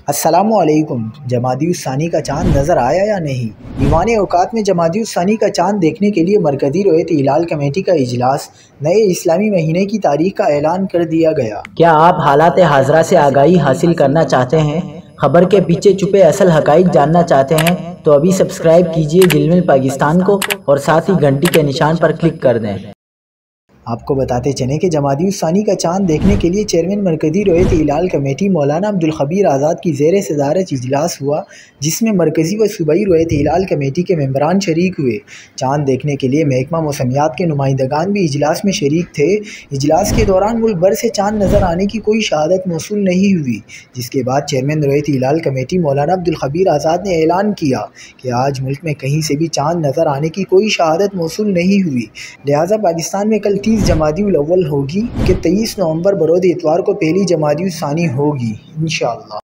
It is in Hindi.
अस्सलामुअलैकुम। जमादी-उस-सानी का चाँद नज़र आया या नहीं? दीवान औकात में जमादी-उस-सानी का चाँद देखने के लिए मरकज़ी रोयत हिलाल कमेटी का इजलास, नए इस्लामी महीने की तारीख का ऐलान कर दिया गया। क्या आप हालात हाज़रा से आगाही हासिल करना चाहते हैं? खबर के पीछे छुपे असल हक़ाइक़ जानना चाहते हैं? तो अभी सब्सक्राइब कीजिए दिल मिल पाकिस्तान को और साथ ही घंटी के निशान पर क्लिक कर दें। आपको बताते चलें कि जमादी-उस-सानी का चाँद देखने के लिए चेयरमैन मरकज़ी रोयत हिलाल कमेटी मौलाना अब्दुल ख़बीर आज़ाद की ज़ेर सदारत इजलास हुआ, जिसमें मरकज़ी व सूबाई रोयत हिलाल कमेटी के मेंबरान शरीक हुए। चाँद देखने के लिए महकमा मौसमियात के नुमाइंदगान भी इजलास में शरीक थे। इजलास के दौरान मुल्क भर से चाँद नज़र आने की कोई शहादत मौसूल नहीं हुई, जिसके बाद चेयरमैन रोयत हिलाल कमेटी मौलाना अब्दुल ख़बीर आज़ाद ने ऐलान किया कि आज मुल्क में कहीं से भी चाँद नज़र आने की कोई शहादत मौसूल नहीं हुई, लिहाजा पाकिस्तान में कल 30 जमादी-उल-अव्वल होगी कि 23 नवंबर बरोज़ इतवार को पहली जमादी-उस-सानी होगी इंशाअल्लाह।